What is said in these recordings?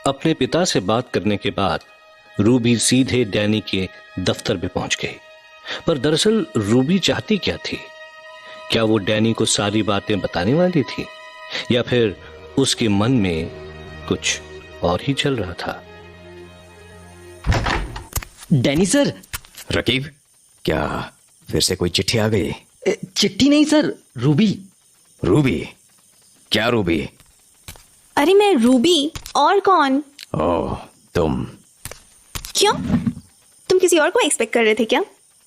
अपने पिता से बात करने के बाद रूबी सीधे डैनी के दफ्तर में पहुंच गई। पर दरअसल रूबी चाहती क्या थी? क्या वो डैनी को सारी बातें बताने वाली थी या फिर उसके मन में कुछ और ही चल रहा था? Danny sir. रकीब, क्या फिर से कोई चिट्ठी आ गई? चिट्ठी नहीं सर, रूबी। रूबी? क्या रूबी? अरे मैं रूबी, और कौन? ओह, तुम। क्यों? तुम किसी और को एक्सपेक्ट कर रहे थे क्या?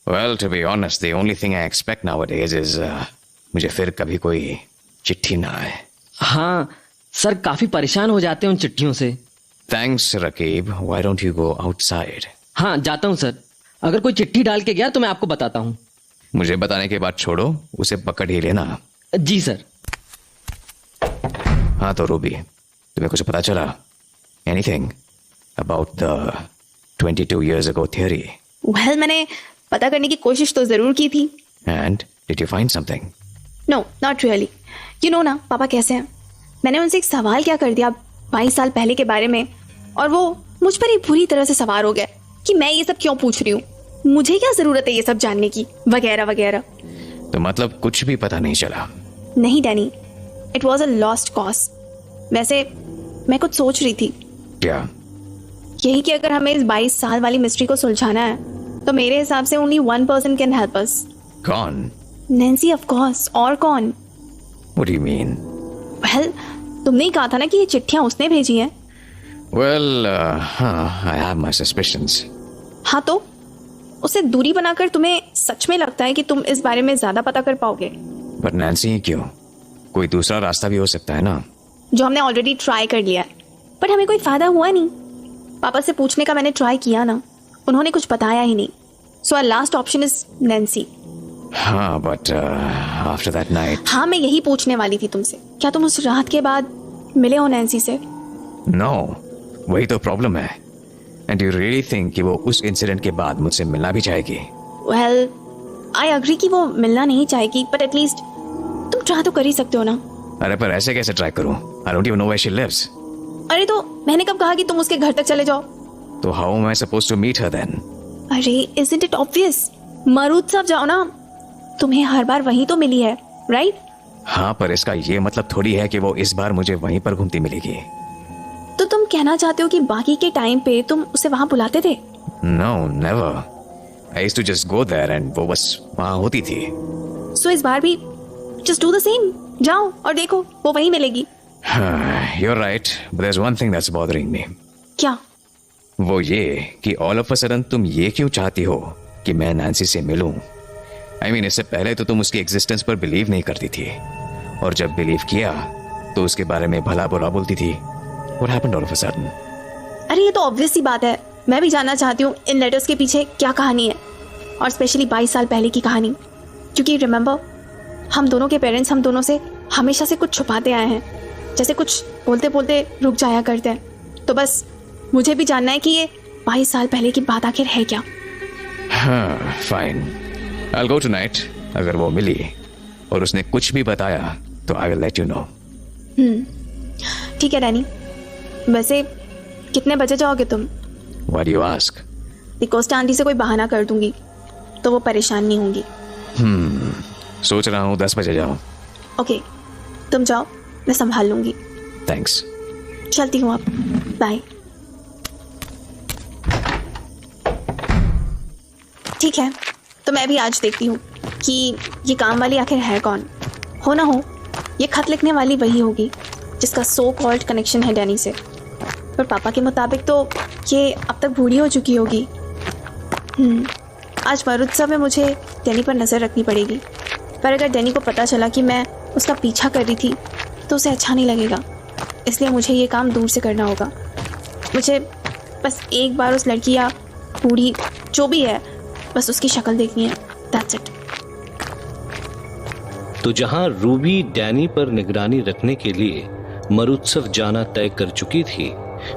Well, to be honest, the only thing I expect nowadays is मुझे फिर कभी कोई चिट्ठी ना आए। हाँ सर, काफी परेशान हो जाते हैं उन चिट्ठियों से। Thanks, Raqib. Why don't you go outside? हाँ जाता हूँ सर। अगर कोई चिट्ठी डाल के गया तो मैं आपको बताता हूँ। मुझे बताने के बाद छोड़ो, उसे पकड़ ही लेना। जी सर। हाँ तो रूबी, तुम्हें कुछ पता चला? Anything about the 22 years ago theory? Well, मैंने पता करने की कोशिश तो जरूर की थी। And did you find something? No, not really. You know ना पापा कैसे हैं। मैंने उनसे एक सवाल क्या कर दिया 22 साल पहले के बारे में, और वो मुझ पर ही बुरी तरह से सवार हो गए कि मैं ये सब क्यों पूछ रही हूँ, मुझे क्या जरूरत है ये सब जानने की, वगैरह वगैरह। तो मतलब कुछ भी पता नहीं चला? नहीं Danny, it was a lost cause. वैसे मैं कुछ सोच रही थी। क्या? यही कि अगर हमें इस 22 साल वाली मिस्ट्री को सुलझाना है तो मेरे हिसाब से only one person can help us. कौन? नैन्सी ऑफ कोर्स, और कौन? What do you mean? Well, तुमने ही कहा था ना कि ये चिट्ठियां उसने भेजी हैं। Well, I have my suspicions. हाँ तो उससे दूरी बनाकर तुम्हें सच में लगता है कि तुम इस बारे में ज्यादा पता कर पाओगे? But नैन्सी क्यों? कोई दूसरा रास्ता भी हो सकता है ना? जो हमने ऑलरेडी ट्राई कर लिया है, पर हमें कोई फायदा हुआ नहीं। पापा से पूछने का मैंने ट्राई किया ना, उन्होंने कुछ बताया ही नहीं। So our last option is Nancy. हाँ, but after that night. हाँ, मैं यही पूछने वाली थी तुमसे, क्या तुम उस रात के बाद मिले हो नैन्सी से? No, वही तो प्रॉब्लम है। And you really think कि वो उस इंसिडेंट के बाद मुझसे मिलना भी चाहेगी? वेल, आई अग्री कि वो मिलना नहीं चाहेगी, बट एटलीस्ट तुम ट्राई तो कर ही सकते हो ना। अरे पर ऐसे कैसे ट्राई करूं? I don't even know where she lives. अरे तो मैंने कब कहा कि तुम उसके घर तक चले जाओ? तो how am I supposed to meet her then? अरे isn't it obvious? मरुत्सव जाओ ना, तुम्हें हर बार वहीं तो मिली है, राइट? हाँ, पर इसका ये मतलब थोड़ी है कि वो इस बार मुझे वहीं पर घूमती मिलेगी। तो तुम कहना चाहते हो कि बाकी के टाइम पे तुम उसे वहां बुलाते थे? No, never. I used to just go there and वो बस वहाँ होती थी। सो इस बार भी just do the same, जाओ और देखो वो वहीं मिलेगी। You're right, but there's one thing that's bothering me. क्या? वो ये कि ऑल ऑफ अ सडन तुम ये क्यों चाहती हो कि मैं नैन्सी से मिलूं? I mean, इससे पहले तो तुम उसकी एग्जिस्टेंस पर बिलीव नहीं करती थी, और जब बिलीव किया तो उसके बारे में भला बुरा बोलती थी। What happened all of a sudden? अरे ये तो ऑब्वियस सी बात है, मैं भी जानना चाहती हूँ इन लेटर्स के पीछे क्या कहानी है, और स्पेशली 22 साल पहले की कहानी। क्योंकि रिमेंबर, हम दोनों के पेरेंट्स हम दोनों से हमेशा से कुछ छुपाते आए हैं, जैसे कुछ बोलते बोलते रुक जाया करते हैं। तो बस मुझे भी जानना है कि ये 22 साल पहले की बात आखिर है क्या। हाँ, फाइन, I'll go tonight. अगर वो मिली और उसने कुछ भी बताया तो I will let you know. ठीक है डैनी, वैसे कितने बजे जाओगे तुम? Why do you ask? Costa aunty से कोई बहाना कर दूंगी तो वो परेशान नहीं होंगी। सोच रहा हूँ 10 बजे जाऊँ। ओके, तुम जाओ, मैं संभाल लूंगी। थैंक्स। चलती हूँ अब, बाय। ठीक है, तो मैं भी आज देखती हूँ कि ये काम वाली आखिर है कौन। हो ना हो ये खत लिखने वाली वही होगी जिसका सो कॉल्ड कनेक्शन है डैनी से, पर पापा के मुताबिक तो ये अब तक बूढ़ी हो चुकी होगी। आज मरुत्सव में मुझे डैनी पर नज़र रखनी पड़ेगी, पर अगर डैनी को पता चला कि मैं उसका पीछा कर रही थी तो उसे अच्छा नहीं लगेगा, इसलिए मुझे ये काम दूर से करना होगा। मुझे बस एक बार उस लड़की या बूढ़ी जो भी है, बस उसकी शक्ल देखनी है, दैट्स इट। तो जहां रूबी डैनी पर निगरानी रखने के लिए मरुत्सव जाना तय कर चुकी थी,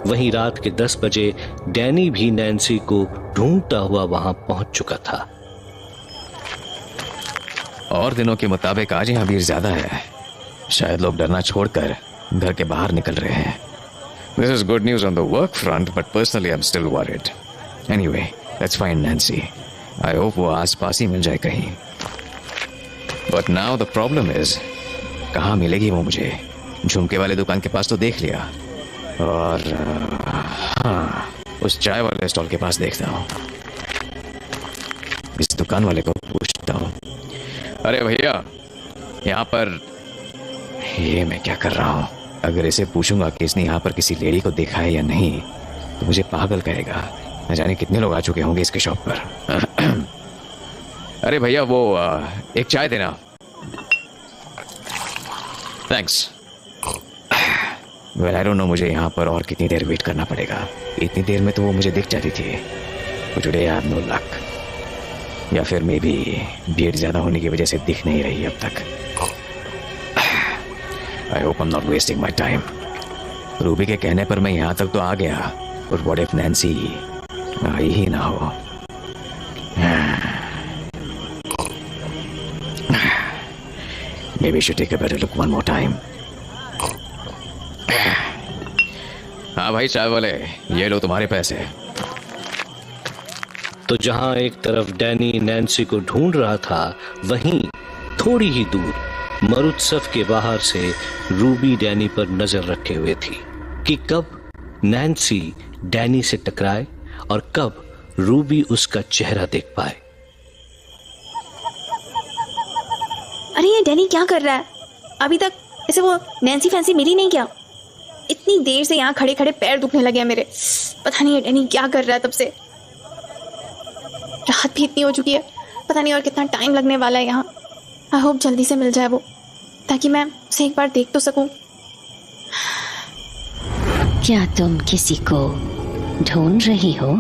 वहीं रात के 10 बजे डैनी भी नैन्सी को ढूंढता हुआ वहां पहुंच चुका था। और दिनों के मुताबिक आज यहाँ भीड़ ज्यादा है, शायद लोग डरना छोड़कर घर के बाहर निकल रहे हैं। This is good news on the work front, but personally I'm still worried. Anyway, let's find Nancy. I hope वो आस-पास ही मिल जाए कहीं. But now the problem is, कहाँ मिलेगी वो मुझे? झुमके वाले दुकान के पास तो देख लिया, और हाँ, उस चाय वाले स्टॉल के पास देखता हूँ. इस दुकान वाले को पूछता हूँ, अरे भैया, यहाँ पर ये मैं क्या कर रहा हूँ? अगर इसे पूछूंगा कि इसने यहाँ पर किसी लेडी को देखा है या नहीं, तो मुझे पागल कहेगा. न जाने कितने लोग आ चुके होंगे इसके शॉप पर. अरे भैया, वो एक चाय देना. Thanks. Well, I don't know मुझे यहाँ पर और कितनी देर वेट करना पड़ेगा. इतनी देर में तो वो मुझे दिख जाती थी. Today I have no luck. या फिर मे बी भीड़ ज्यादा होने की वजह से दिख नहीं रही अब तक. I hope I'm not wasting my time. Ruby के कहने पर मैं यहाँ तक तो आ गया, और what if नैन्सी आई ही ना हो? Maybe I should take a better look one more time. हाँ भाई चाय वाले, ये लो तुम्हारे पैसे. तो जहां एक तरफ डैनी नैन्सी को ढूंढ रहा था, वहीं थोड़ी ही दूर मरुत्सव के बाहर से रूबी डैनी पर नजर रखे हुए थी कि कब नैन्सी डैनी से टकराए और कब रूबी उसका चेहरा देख पाए. अरे ये डैनी क्या कर रहा है? अभी तक इसे वो नैन्सी फैंसी मिली नहीं क्या? इतनी देर से यहाँ खड़े खड़े पैर दुखने लगे हैं मेरे. पता नहीं ये डैनी क्या कर रहा है तब से. रात भी इतनी हो चुकी है, पता नहीं और कितना टाइम लगने वाला है यहाँ. आई होप जल्दी से मिल जाए वो, ताकि मैं उसे एक बार देख तो सकूं. क्या तुम किसी को ढूंढ रही हो?